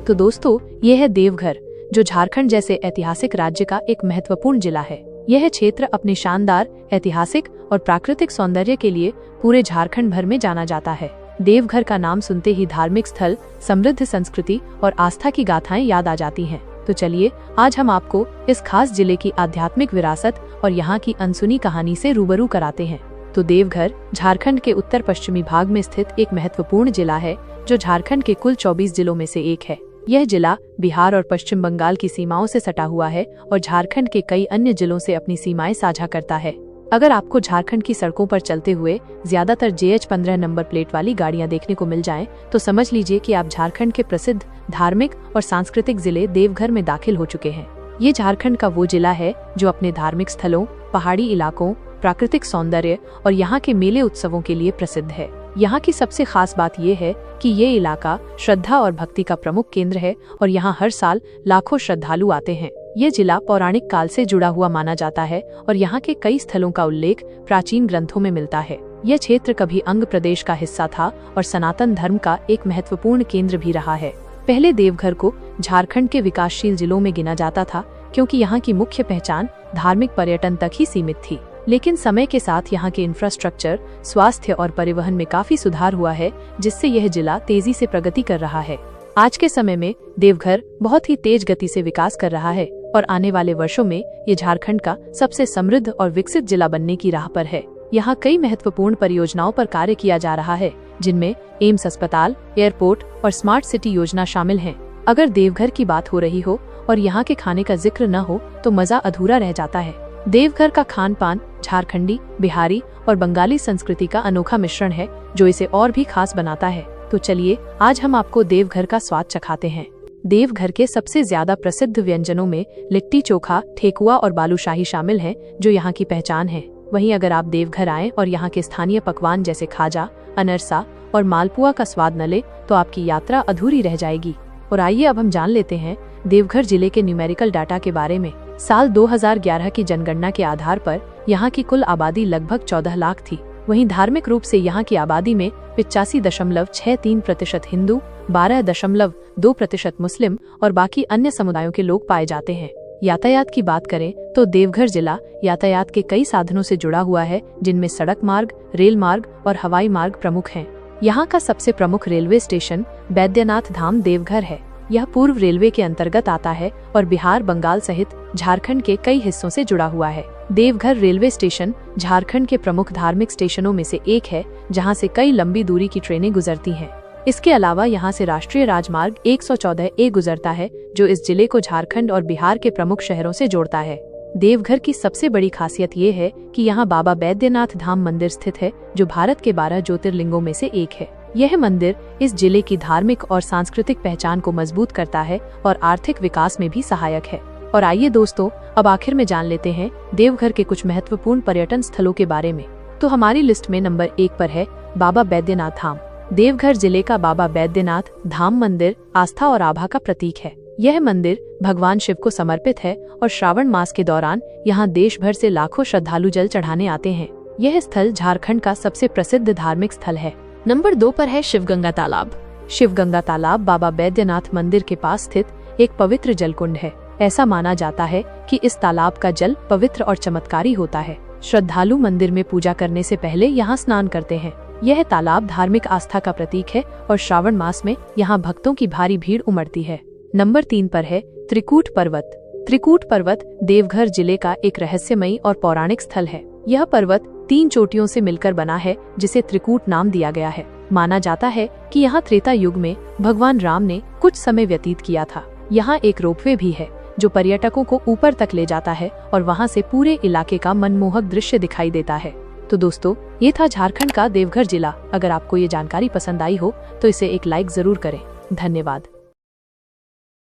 तो दोस्तों, ये है देवघर, जो झारखंड जैसे ऐतिहासिक राज्य का एक महत्वपूर्ण जिला है। यह क्षेत्र अपने शानदार ऐतिहासिक और प्राकृतिक सौंदर्य के लिए पूरे झारखंड भर में जाना जाता है। देवघर का नाम सुनते ही धार्मिक स्थल, समृद्ध संस्कृति और आस्था की गाथाएं याद आ जाती हैं। तो चलिए, आज हम आपको इस खास जिले की आध्यात्मिक विरासत और यहाँ की अनसुनी कहानी से रूबरू कराते हैं। तो देवघर झारखंड के उत्तर पश्चिमी भाग में स्थित एक महत्वपूर्ण जिला है, जो झारखंड के कुल 24 जिलों में से एक है। यह जिला बिहार और पश्चिम बंगाल की सीमाओं से सटा हुआ है और झारखंड के कई अन्य जिलों से अपनी सीमाएं साझा करता है। अगर आपको झारखंड की सड़कों पर चलते हुए ज्यादातर JH-15 नंबर प्लेट वाली गाड़ियां देखने को मिल जाएं, तो समझ लीजिए कि आप झारखंड के प्रसिद्ध धार्मिक और सांस्कृतिक जिले देवघर में दाखिल हो चुके हैं। ये झारखंड का वो जिला है जो अपने धार्मिक स्थलों, पहाड़ी इलाकों, प्राकृतिक सौंदर्य और यहाँ के मेले उत्सवों के लिए प्रसिद्ध है। यहाँ की सबसे खास बात ये है कि ये इलाका श्रद्धा और भक्ति का प्रमुख केंद्र है और यहाँ हर साल लाखों श्रद्धालु आते हैं। ये जिला पौराणिक काल से जुड़ा हुआ माना जाता है और यहाँ के कई स्थलों का उल्लेख प्राचीन ग्रंथों में मिलता है। यह क्षेत्र कभी अंग प्रदेश का हिस्सा था और सनातन धर्म का एक महत्वपूर्ण केंद्र भी रहा है। पहले देवघर को झारखंड के विकासशील जिलों में गिना जाता था, क्योंकि यहाँ की मुख्य पहचान धार्मिक पर्यटन तक ही सीमित थी। लेकिन समय के साथ यहाँ के इंफ्रास्ट्रक्चर, स्वास्थ्य और परिवहन में काफी सुधार हुआ है, जिससे यह जिला तेजी से प्रगति कर रहा है। आज के समय में देवघर बहुत ही तेज गति से विकास कर रहा है और आने वाले वर्षों में ये झारखंड का सबसे समृद्ध और विकसित जिला बनने की राह पर है। यहाँ कई महत्वपूर्ण परियोजनाओं पर कार्य किया जा रहा है, जिनमें एम्स अस्पताल, एयरपोर्ट और स्मार्ट सिटी योजना शामिल हैं। अगर देवघर की बात हो रही हो और यहाँ के खाने का जिक्र न हो तो मजा अधूरा रह जाता है। देवघर का खान पान झारखंडी, बिहारी और बंगाली संस्कृति का अनोखा मिश्रण है, जो इसे और भी खास बनाता है। तो चलिए, आज हम आपको देवघर का स्वाद चखाते हैं। देवघर के सबसे ज्यादा प्रसिद्ध व्यंजनों में लिट्टी चोखा, ठेकुआ और बालूशाही शामिल हैं, जो यहाँ की पहचान है। वहीं अगर आप देवघर आएं और यहाँ के स्थानीय पकवान जैसे खाजा, अनरसा और मालपुआ का स्वाद न ले तो आपकी यात्रा अधूरी रह जाएगी। और आइए अब हम जान लेते हैं देवघर जिले के न्यूमेरिकल डाटा के बारे में। साल 2011 की जनगणना के आधार पर यहाँ की कुल आबादी लगभग 14 लाख थी। वहीं धार्मिक रूप से यहाँ की आबादी में 85.63% हिंदू, 12.2% मुस्लिम और बाकी अन्य समुदायों के लोग पाए जाते हैं। यातायात की बात करें तो देवघर जिला यातायात के कई साधनों से जुड़ा हुआ है, जिनमें सड़क मार्ग, रेल मार्ग और हवाई मार्ग प्रमुख हैं। यहाँ का सबसे प्रमुख रेलवे स्टेशन बैद्यनाथ धाम देवघर है। यह पूर्व रेलवे के अंतर्गत आता है और बिहार, बंगाल सहित झारखंड के कई हिस्सों से जुड़ा हुआ है। देवघर रेलवे स्टेशन झारखंड के प्रमुख धार्मिक स्टेशनों में से एक है, जहां से कई लंबी दूरी की ट्रेनें गुजरती हैं। इसके अलावा यहां से राष्ट्रीय राजमार्ग 114A गुजरता है, जो इस जिले को झारखंड और बिहार के प्रमुख शहरों से जोड़ता है। देवघर की सबसे बड़ी खासियत ये है कि यहाँ बाबा बैद्यनाथ धाम मंदिर स्थित है, जो भारत के 12 ज्योतिर्लिंगों में से एक है। यह मंदिर इस जिले की धार्मिक और सांस्कृतिक पहचान को मजबूत करता है और आर्थिक विकास में भी सहायक है। और आइए दोस्तों, अब आखिर में जान लेते हैं देवघर के कुछ महत्वपूर्ण पर्यटन स्थलों के बारे में। तो हमारी लिस्ट में नंबर 1 पर है बाबा बैद्यनाथ धाम। देवघर जिले का बाबा बैद्यनाथ धाम मंदिर आस्था और आभा का प्रतीक है। यह मंदिर भगवान शिव को समर्पित है और श्रावण मास के दौरान यहाँ देश भर से लाखों श्रद्धालु जल चढ़ाने आते हैं। यह स्थल झारखंड का सबसे प्रसिद्ध धार्मिक स्थल है। नंबर 2 पर है शिवगंगा तालाब। शिवगंगा तालाब बाबा बैद्यनाथ मंदिर के पास स्थित एक पवित्र जलकुंड है। ऐसा माना जाता है कि इस तालाब का जल पवित्र और चमत्कारी होता है। श्रद्धालु मंदिर में पूजा करने से पहले यहाँ स्नान करते हैं। यह तालाब धार्मिक आस्था का प्रतीक है और श्रावण मास में यहाँ भक्तों की भारी भीड़ उमड़ती है। नंबर 3 पर है त्रिकूट पर्वत। त्रिकूट पर्वत देवघर जिले का एक रहस्यमयी और पौराणिक स्थल है। यह पर्वत 3 चोटियों से मिलकर बना है, जिसे त्रिकूट नाम दिया गया है। माना जाता है कि यहाँ त्रेता युग में भगवान राम ने कुछ समय व्यतीत किया था। यहाँ एक रोपवे भी है, जो पर्यटकों को ऊपर तक ले जाता है और वहाँ से पूरे इलाके का मनमोहक दृश्य दिखाई देता है। तो दोस्तों, ये था झारखंड का देवघर जिला। अगर आपको ये जानकारी पसंद आई हो तो इसे एक लाइक जरूर करें। धन्यवाद।